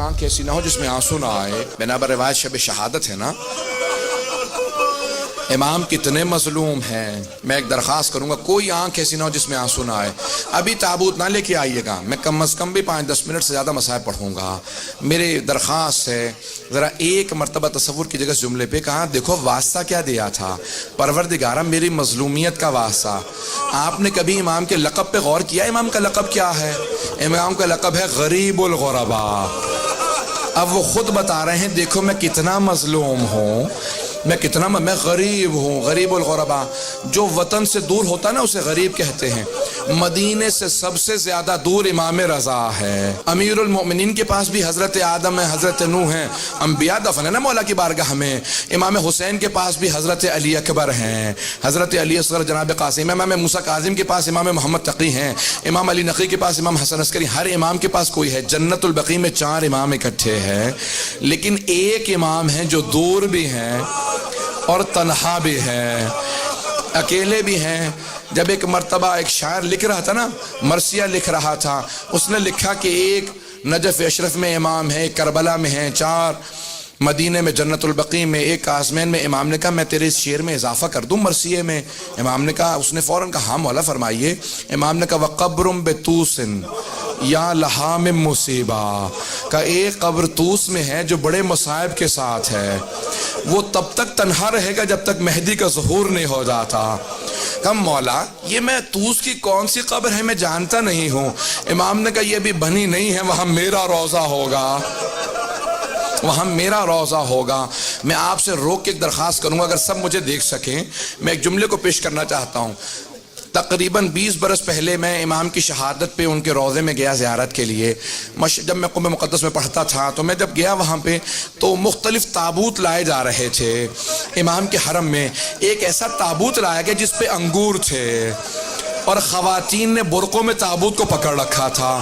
آنکھ ایسی نہ ہو جس میں آنسو نہ آئے. بنابر روایت شب شہادت ہے نا, امام کتنے مظلوم ہیں. میں ایک درخواست کروں گا, کوئی آنکھ ایسی نہ ہو جس میں آنسو نہ آئے. ابھی تابوت نہ لے کے آئیے گا, میں کم از کم بھی 5-10 منٹ سے زیادہ مصائب پڑھوں گا. میری درخواست ہے ذرا ایک مرتبہ تصور کی جگہ جملے پہ کہا دیکھو واسطہ کیا دیا تھا, پروردگارہ میری مظلومیت کا واسطہ. آپ نے کبھی امام کے لقب پہ غور کیا؟ امام کا لقب کیا ہے؟ امام کا لقب ہے غریب الغرباء. اب وہ خود بتا رہے ہیں دیکھو میں کتنا مظلوم ہوں, میں غریب ہوں. غریب الغرباء, جو وطن سے دور ہوتا نا اسے غریب کہتے ہیں. مدینے سے سب سے زیادہ دور امام رضا ہے. امیر المؤمنین کے پاس بھی حضرت آدم ہے, حضرت نوح ہیں, انبیاء دفن ہے نا مولا کی بارگاہ میں. امام حسین کے پاس بھی حضرت علی اکبر ہیں, حضرت علی اصغر جناب قاسم. امام موسیٰ کاظم کے پاس امام محمد تقی ہیں, امام علی نقی کے پاس امام حسن عسکری. ہر امام کے پاس کوئی ہے. جنت البقیع میں 4 امام اکٹھے ہیں, لیکن ایک امام ہے جو دور بھی ہیں اور تنہا بھی ہے, اکیلے بھی ہیں. جب ایک مرتبہ ایک شاعر لکھ رہا تھا نا, مرثیہ لکھ رہا تھا, اس نے لکھا کہ ایک نجف اشرف میں امام ہے, ایک کربلا میں ہیں, 4 مدینے میں جنت البقیع میں, ایک آزمین میں. امام نے کہا میں تیرے اس شعر میں اضافہ کر دوں مرثیے میں؟ امام نے کہا, اس نے فوراً کہا ہاں مولا فرمائیے. امام نے کہا وَقَبْرٌ بِتُوسٍ یا لہا من مصیبہ, کا ایک قبر توس میں ہے جو بڑے مصائب کے ساتھ ہے. وہ تب تک تنہا رہے گا جب تک مہدی کا ظہور نہیں ہو جاتا. کہا مولا یہ میں توس کی کون سی قبر ہے, میں جانتا نہیں ہوں. امام نے کہا یہ بھی بنی نہیں ہے, وہاں میرا روضہ ہوگا, وہاں میرا روضہ ہوگا. میں آپ سے روک کے ایک درخواست کروں گا, اگر سب مجھے دیکھ سکیں, میں ایک جملے کو پیش کرنا چاہتا ہوں. تقریباً 20 برس پہلے میں امام کی شہادت پہ ان کے روضے میں گیا زیارت کے لیے. جب میں قم مقدس میں پڑھتا تھا تو میں جب گیا وہاں پہ تو مختلف تابوت لائے جا رہے تھے امام کے حرم میں. ایک ایسا تابوت لایا گیا جس پہ انگور تھے, اور خواتین نے برقعوں میں تابوت کو پکڑ رکھا تھا.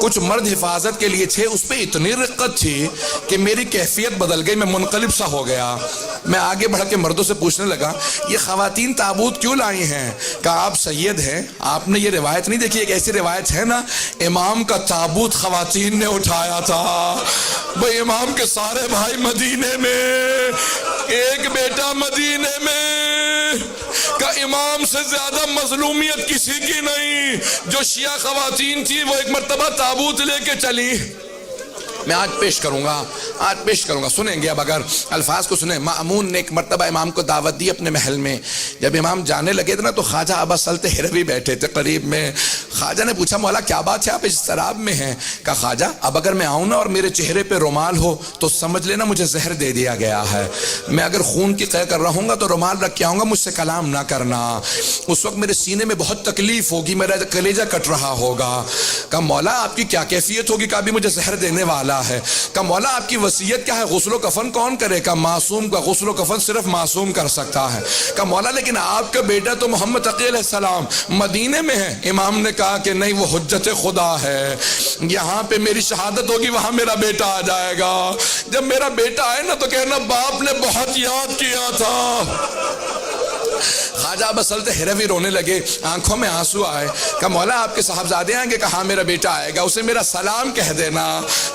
کچھ مرد حفاظت کے لیے تھے. اس پہ اتنی رقت تھی کہ میری کیفیت بدل گئی, میں منقلب سا ہو گیا. میں آگے بڑھ کے مردوں سے پوچھنے لگا یہ خواتین تابوت کیوں لائی ہیں؟ کہا آپ سید ہیں, آپ نے یہ روایت نہیں دیکھی؟ ایک ایسی روایت ہے نا, امام کا تابوت خواتین نے اٹھایا تھا. بھئی امام کے سارے بھائی مدینے میں, ایک بیٹا مدینے میں, کہ امام سے زیادہ مظلومیت کسی کی نہیں. جو شیعہ خواتین تھی وہ ایک مرتبہ تابوت لے کے چلی. میں آج پیش کروں گا, سنیں گے اب اگر الفاظ کو سنیں. مأمون نے ایک مرتبہ امام کو دعوت دی اپنے محل میں. جب امام جانے لگے تھے نا تو خواجہ ابا سلط ہروی بیٹھے تھے قریب میں. خواجہ نے پوچھا مولا کیا بات ہے, آپ اس شراب میں ہیں؟ کہا خواجہ اب اگر میں آؤں نا اور میرے چہرے پہ رومال ہو تو سمجھ لینا مجھے زہر دے دیا گیا ہے. میں اگر خون کی قے کر رہا ہوں گا تو رومال رکھ کے آؤں گا, مجھ سے کلام نہ کرنا. اس وقت میرے سینے میں بہت تکلیف ہوگی, میرا کلیجہ کٹ رہا ہوگا. کہا مولا آپ کی کیا کیفیت ہوگی؟ کہا بھی مجھے زہر دینے والا ہے. کہ مولا آپ کی وصیت کیا ہے, غسل و کفن کون کرے؟ کہ معصوم کا غسل و کفن صرف معصوم کر سکتا ہے. کہ مولا لیکن آپ کا بیٹا تو محمد تقی علیہ السلام مدینے میں ہے. امام نے کہا کہ نہیں, وہ حجت خدا ہے, یہاں پہ میری شہادت ہوگی وہاں میرا بیٹا آ جائے گا. جب میرا بیٹا آئے نا تو کہنا باپ نے بہت یاد کیا تھا. خواجہ ابا سلط ہروی رونے لگے, آنکھوں میں آنسو آئے. کہا مولا آپ کے صاحبزادے آئیں گے؟ کہا میرا بیٹا آئے گا, اسے میرا سلام کہہ دینا,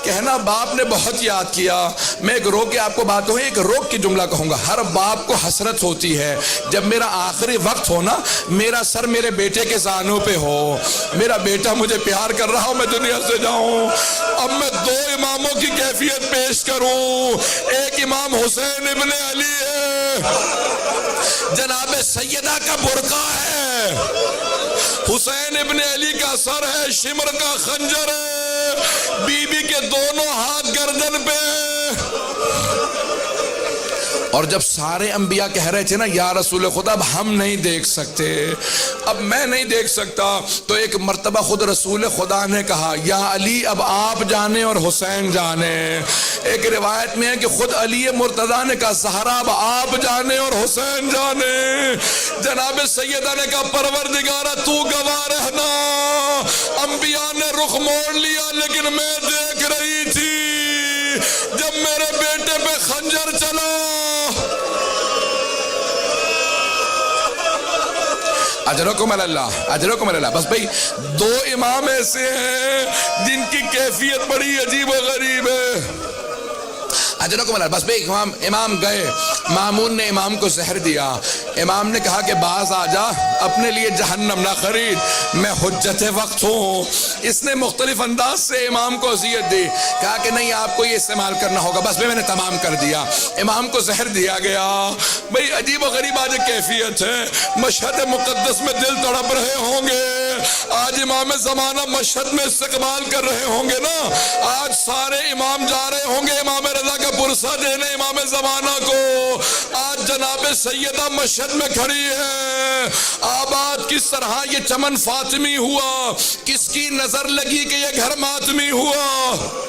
کہنا باپ نے بہت یاد کیا. میں ایک روک کے آپ کو بات ہوئی, ایک روک کی جملہ کہوں گا. ہر باپ کو حسرت ہوتی ہے جب میرا آخری وقت ہو نا, میرا سر میرے بیٹے کے زانوں پہ ہو, میرا بیٹا مجھے پیار کر رہا ہو, میں دنیا سے جاؤں. اب میں 2 اماموں کی کیفیت پیش کروں. ایک امام حسین ابن علی ہے, جناب سیدہ کا برقع ہے, حسین ابن علی کا سر ہے, شمر کا خنجر ہے, بی بی کے دونوں ہاتھ گردن پہ. اور جب سارے انبیاء کہہ رہے تھے نا یا رسول خدا اب ہم نہیں دیکھ سکتے, اب میں نہیں دیکھ سکتا, تو ایک مرتبہ خود رسول خدا نے کہا یا علی اب آپ جانے اور حسین جانے. ایک روایت میں ہے کہ خود علی مرتضیٰ نے کہا زہرا اب آپ جانے اور حسین جانے. جناب سیدہ نے کہا پروردگارہ تو گواہ رہنا, انبیاء نے رخ موڑ لیا لیکن میں دیکھ رہی تھی. جب میرے بیٹے پہ خنجر چلا اجرکم اللہ، اجرکم اللہ۔ بس بھئی دو امام ایسے ہیں جن کی کیفیت بڑی عجیب و غریب ہے۔ اجرکم اللہ۔ بس بھئی امام گئے، مامون نے امام کو زہر دیا، امام نے کہا کہ باز آ جا، اپنے لیے جہنم نہ خرید، میں حجت وقت ہوں۔ اس نے مختلف انداز سے امام کو اذیت دی، کہا کہ نہیں آپ کو یہ استعمال کرنا ہوگا۔ بس میں نے تمام کر دیا، امام کو زہر دیا گیا۔ بھئی عجیب و غریب آج کیفیت ہے، مشہد مقدس میں دل تڑپ رہے ہوں گے، آج امام زمانہ مشہد میں استقبال کر رہے ہوں گے نا، آج سارے امام جا رہے ہوں گے امام رضا کا پرسہ دینے امام زمانہ کو، آج جناب سیدہ مشہد میں کھڑی ہے۔ آباد کس طرح یہ چمن فاطمی ہوا، کس کی نظر لگی کہ یہ گھر ماتمی ہوا۔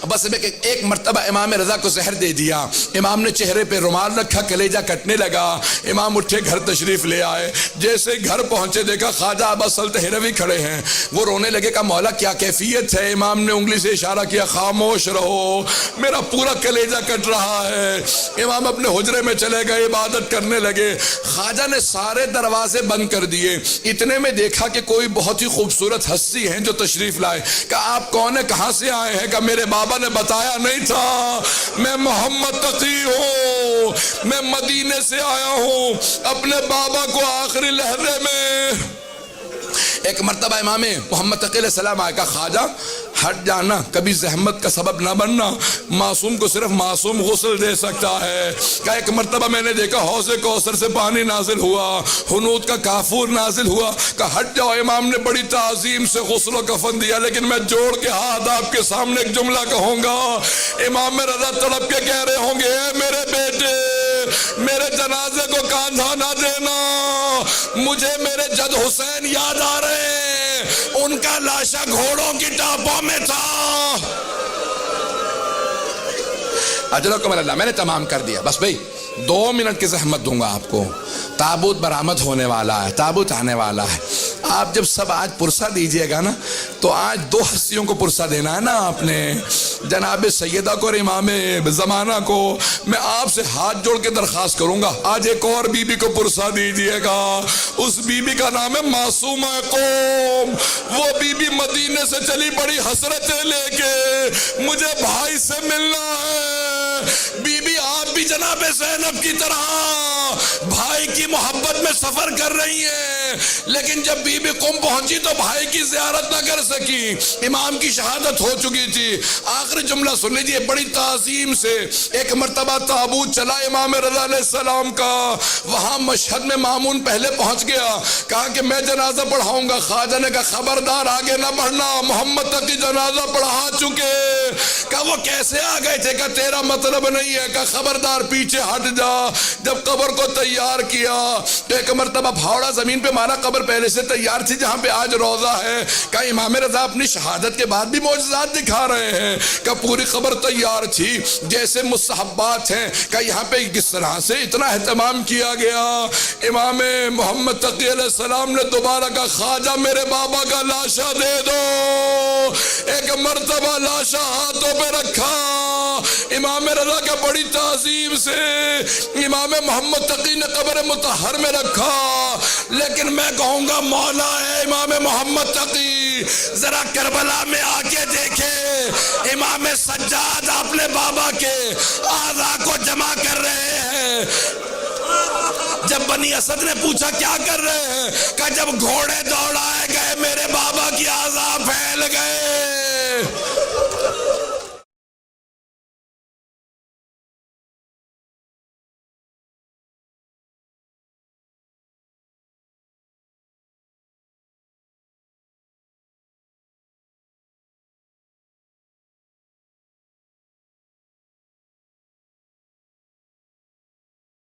بس ایک مرتبہ امام رضا کو زہر دے دیا، امام نے چہرے پہ رومال رکھا، کلیجہ کٹنے لگا، امام اٹھے گھر تشریف لے آئے، جیسے گھر پہنچے دیکھا خواجہ ابا سلط ہروی کھڑے ہیں، وہ رونے لگے، کہا مولا کیا کیفیت ہے؟ امام نے انگلی سے اشارہ کیا، خاموش رہو، میرا پورا کلیجہ کٹ رہا ہے۔ امام اپنے حجرے میں چلے گئے، عبادت کرنے لگے، خواجہ نے سارے دروازے بند کر دیے، اتنے میں دیکھا کہ کوئی بہت ہی خوبصورت ہستی ہیں جو تشریف لائے، کہا آپ کون ہیں، کہاں سے آئے ہیں؟ کہا میرے بابا نے بتایا نہیں تھا، میں محمد تقی ہوں، میں مدینے سے آیا ہوں اپنے بابا کو آخری لحظے میں۔ ایک مرتبہ امام محمد تقی علیہ السلام آئے، کہا خواجہ ہٹ جانا، کبھی زحمت کا سبب نہ بننا، معصوم کو صرف معصوم غسل دے سکتا ہے۔ کہا ایک مرتبہ میں نے دیکھا حوض کوثر سے پانی نازل ہوا، حنوط کا کافور نازل ہوا، کہا ہٹ جاؤ، امام نے بڑی تعظیم سے غسل و کفن دیا، لیکن میں جوڑ کے ہاتھ آپ کے سامنے ایک جملہ کہوں گا، امام رضا تڑپ کے کہہ رہے ہوں گے، اے میرے بیٹے میرے جنازے کو کاندھا نہ دینا، مجھے میرے جد حسین یاد آ رہے ہیں، ان کا لاشا گھوڑوں کی ٹاپوں میں تھا۔ اجرکم اللہ۔ میں نے تمام کر دیا، بس بھئی 2 منٹ کی زحمت دوں گا آپ کو، تابوت برآمد ہونے والا ہے، تابوت آنے والا ہے، آپ جب سب آج پرسہ دیجئے گا نا تو آج 2 ہستیوں کو پرسہ دینا ہے نا آپ نے، جناب سیدہ کو اور امام زمانہ کو۔ میں آپ سے ہاتھ جوڑ کے درخواست کروں گا آج ایک اور بی بی کو پرسہ دیجئے گا، اس بی بی کا نام ہے معصومہ قوم، وہ بی بی مدینے سے چلی بڑی حسرتیں لے کے، مجھے بھائی سے ملنا ہے۔ بی بی آپ بھی جناب زینب کی طرح بھائی کی محبت میں سفر کر رہی ہیں، لیکن جب بی بی قم پہنچی تو بھائی کی زیارت نہ کر سکی، امام کی شہادت ہو چکی تھی۔ آخری جملہ سن لیجئے بڑی تعظیم سے، ایک مرتبہ تابوت چلا امام رضا علیہ السلام کا، وہاں مشہد میں مامون پہلے پہنچ گیا، کہا کہ میں جنازہ پڑھاؤں گا، خواجہ نے کہا خبردار آگے نہ بڑھنا، محمد تقی جنازہ پڑھا چکے۔ کہا وہ کیسے آ گئے تھے؟ کہا تیرا مطلب نہیں ہے، کہا خبردار پیچھے ہٹ جا۔ جب قبر کو تیار کیا تو ایک مرتبہ پھاوڑا زمین پہ مارا، قبر پہلے سے تیار تھی جہاں پہ آج روضہ ہے، کہا امام رضا اپنی شہادت کے بعد بھی معجزات دکھا رہے ہیں، کہا پوری قبر تیار تھی جیسے مستحبات ہیں، کہا یہاں پہ کس طرح سے اتنا اہتمام کیا گیا۔ امام محمد تقی علیہ السلام نے دوبارہ کہا خواجہ میرے بابا کا لاشا دے دو، ایک مرتبہ لاشا ہاتھوں پہ رکھا، امام رضا کا بڑی تعظیم سے امام محمد تقی نے قبر مطہر میں رکھا، لیکن میں کہوں گا مولا ہے امام محمد تقی ذرا کربلا میں آ کے دیکھے، امام سجاد اپنے بابا کے اعضاء کو جمع کر رہے ہیں۔ جب بنی اسد نے پوچھا کیا کر رہے ہیں، کہا جب گھوڑے دوڑائے گئے میرے بابا کی اعضاء پھیل گئے۔